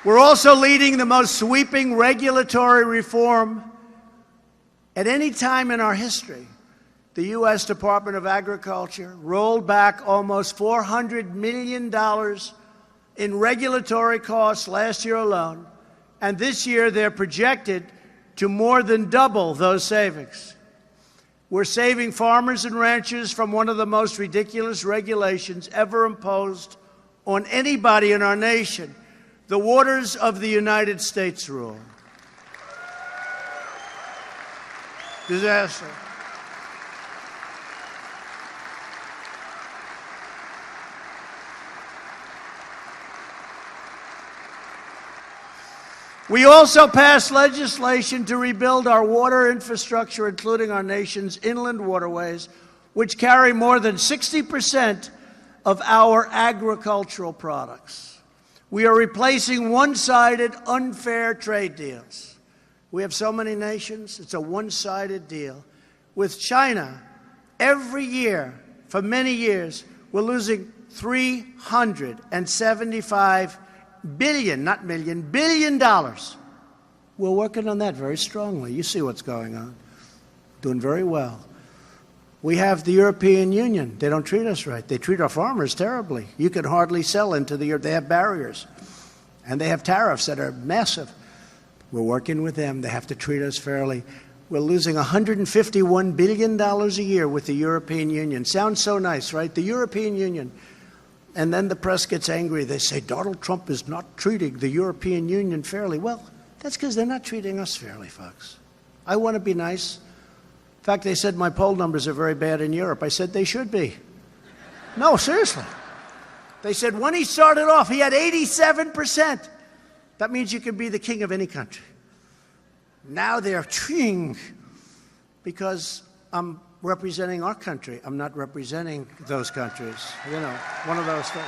We're also leading the most sweeping regulatory reform at any time in our history. The U.S. Department of Agriculture rolled back almost $400 million in regulatory costs last year alone, and this year they're projected to more than double those savings. We're saving farmers and ranchers from one of the most ridiculous regulations ever imposed on anybody in our nation, the Waters of the United States rule. Disaster. We also passed legislation to rebuild our water infrastructure, including our nation's inland waterways, which carry more than 60% of our agricultural products. We are replacing one-sided, unfair trade deals. We have so many nations, it's a one-sided deal. With China, every year, for many years, we're losing $375 billion, not million, billion dollars. We're working on that very strongly. You see what's going on. Doing very well. We have the European Union. They don't treat us right. They treat our farmers terribly. You can hardly sell into the Europe. They have barriers. And they have tariffs that are massive. We're working with them. They have to treat us fairly. We're losing $151 billion a year with the European Union. Sounds so nice, right? The European Union. And then the press gets angry. They say, Donald Trump is not treating the European Union fairly. Well, that's because they're not treating us fairly, folks. I want to be nice. In fact, they said my poll numbers are very bad in Europe. I said they should be. No, seriously. They said when he started off, he had 87%. That means you can be the king of any country. Now they're king because I'm representing our country. I'm not representing those countries. You know, one of those things.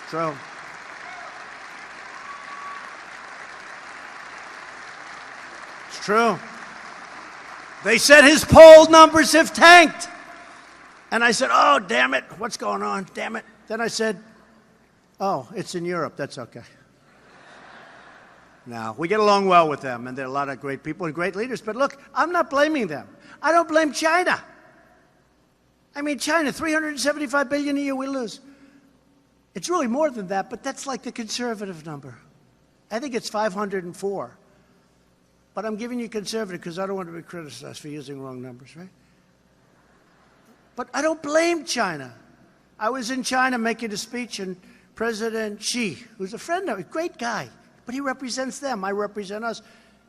So, it's true. They said his poll numbers have tanked. And I said, oh, damn it, what's going on? Damn it. Then I said, oh, it's in Europe. That's okay. Now, we get along well with them, and there are a lot of great people and great leaders. But look, I'm not blaming them. I don't blame China. I mean, China, $375 billion a year we lose. It's really more than that, but that's like the conservative number. I think it's 504. But I'm giving you conservative because I don't want to be criticized for using wrong numbers, right? But I don't blame China. I was in China making a speech, and President Xi, who's a friend of me, great guy, but he represents them. I represent us.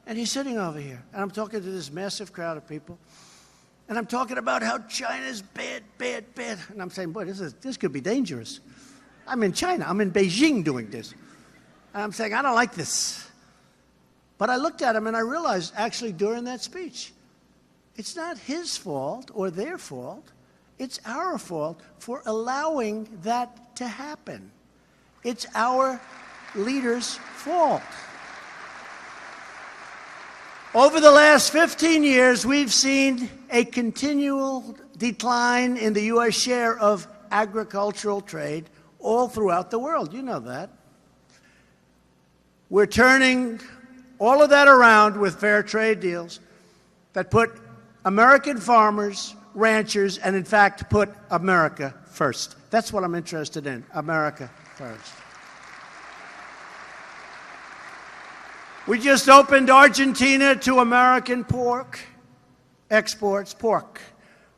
And he's sitting over here, and I'm talking to this massive crowd of people, and I'm talking about how China's bad, bad, bad. And I'm saying, boy, this could be dangerous. I'm in China. I'm in Beijing doing this. And I'm saying, I don't like this. But I looked at him, and I realized, actually, during that speech, it's not his fault or their fault. It's our fault for allowing that to happen. It's our leaders' fault. Over the last 15 years, we've seen a continual decline in the U.S. share of agricultural trade all throughout the world. You know that. We're turning all of that around with fair trade deals that put American farmers, ranchers, and in fact put America first. That's what I'm interested in, America first. We just opened Argentina to American pork exports, pork,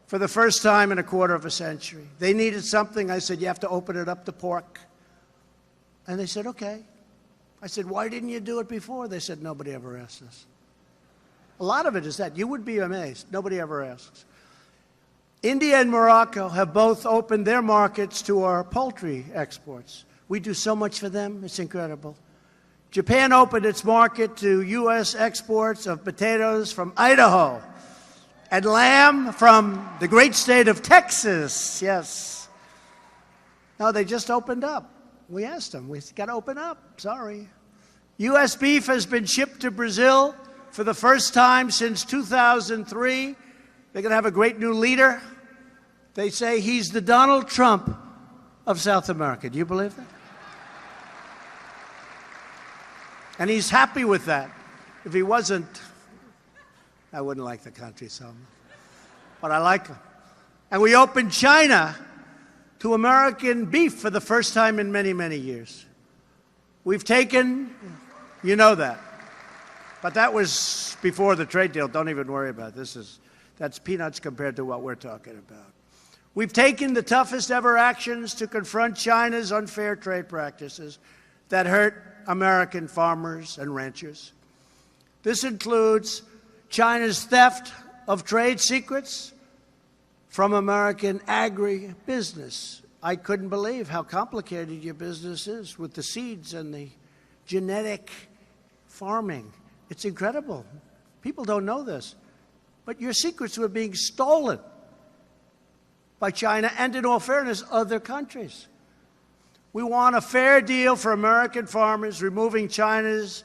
for the first time in a quarter of a century. They needed something. I said, you have to open it up to pork. And they said, okay. I said, why didn't you do it before? They said, nobody ever asked us. A lot of it is that. You would be amazed. Nobody ever asks. India and Morocco have both opened their markets to our poultry exports. We do so much for them. It's incredible. Japan opened its market to U.S. exports of potatoes from Idaho and lamb from the great state of Texas. Yes. No, they just opened up. We asked them. We got to open up. Sorry. U.S. beef has been shipped to Brazil for the first time since 2003. They're going to have a great new leader. They say he's the Donald Trump of South America. Do you believe that? And he's happy with that. If he wasn't, I wouldn't like the country so much. But I like him. And we opened China to American beef for the first time in many, many years. We've taken, you know that. But that was before the trade deal. Don't even worry about it. That's peanuts compared to what we're talking about. We've taken the toughest ever actions to confront China's unfair trade practices that hurt American farmers and ranchers. This includes China's theft of trade secrets from American agribusiness. I couldn't believe how complicated your business is with the seeds and the genetic farming. It's incredible. People don't know this. But your secrets were being stolen by China and, in all fairness, other countries. We want a fair deal for American farmers, removing China's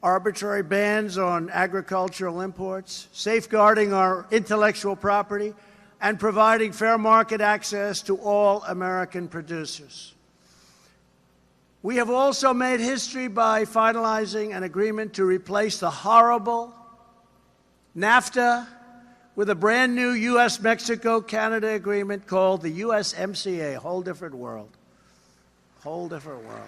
arbitrary bans on agricultural imports, safeguarding our intellectual property, and providing fair market access to all American producers. We have also made history by finalizing an agreement to replace the horrible NAFTA with a brand new U.S.-Mexico-Canada agreement called the USMCA, a whole different world. Whole different world.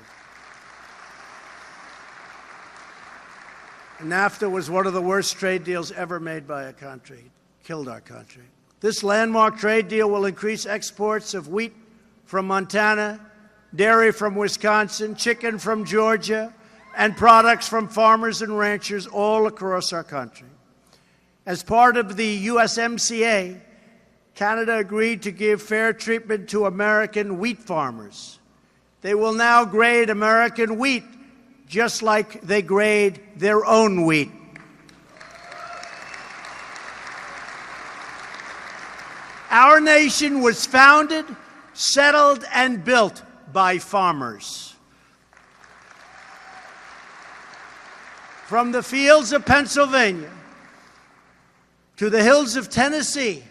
NAFTA was one of the worst trade deals ever made by a country. Killed our country. This landmark trade deal will increase exports of wheat from Montana, dairy from Wisconsin, chicken from Georgia, and products from farmers and ranchers all across our country. As part of the USMCA, Canada agreed to give fair treatment to American wheat farmers. They will now grade American wheat just like they grade their own wheat. Our nation was founded, settled, and built by farmers. From the fields of Pennsylvania to the hills of Tennessee,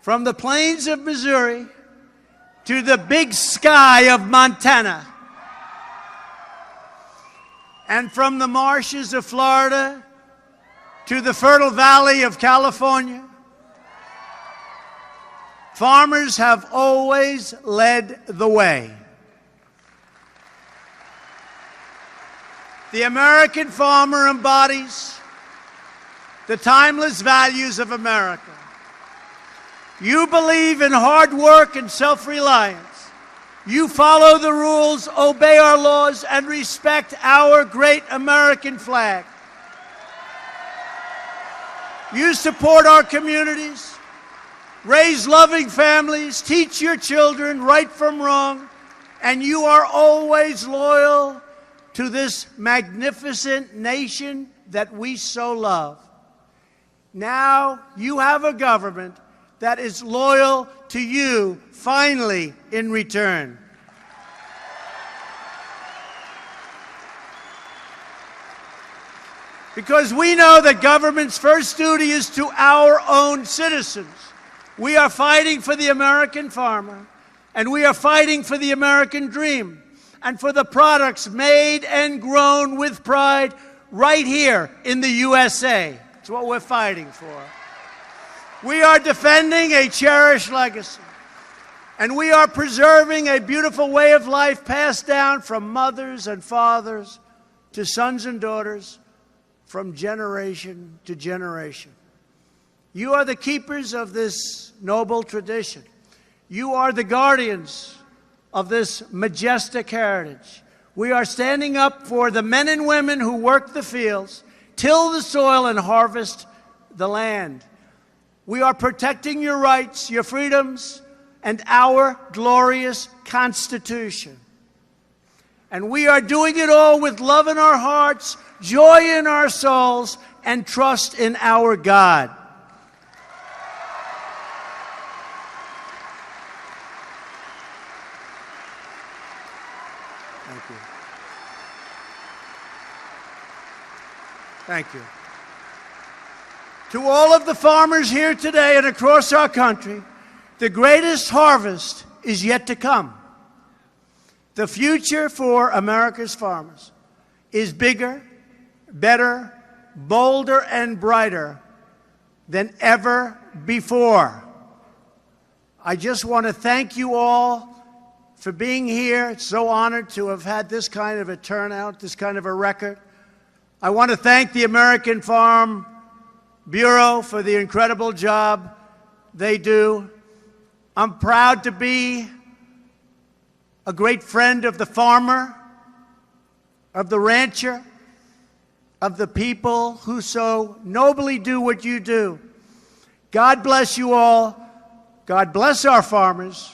from the plains of Missouri to the big sky of Montana, and from the marshes of Florida to the fertile valley of California, farmers have always led the way. The American farmer embodies the timeless values of America. You believe in hard work and self-reliance. You follow the rules, obey our laws, and respect our great American flag. You support our communities, raise loving families, teach your children right from wrong, and you are always loyal to this magnificent nation that we so love. Now you have a government that is loyal to you, finally, in return. Because we know that government's first duty is to our own citizens. We are fighting for the American farmer, and we are fighting for the American dream, and for the products made and grown with pride right here in the USA. It's what we're fighting for. We are defending a cherished legacy, and we are preserving a beautiful way of life passed down from mothers and fathers to sons and daughters, from generation to generation. You are the keepers of this noble tradition. You are the guardians of this majestic heritage. We are standing up for the men and women who work the fields, till the soil, and harvest the land. We are protecting your rights, your freedoms, and our glorious Constitution. And we are doing it all with love in our hearts, joy in our souls, and trust in our God. Thank you. Thank you. To all of the farmers here today and across our country, the greatest harvest is yet to come. The future for America's farmers is bigger, better, bolder, and brighter than ever before. I just want to thank you all for being here. It's so honored to have had this kind of a turnout, this kind of a record. I want to thank the American Farm Bureau for the incredible job they do. I'm proud to be a great friend of the farmer, of the rancher, of the people who so nobly do what you do. God bless you all. God bless our farmers.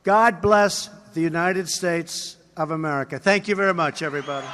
God bless the United States of America. Thank you very much, everybody.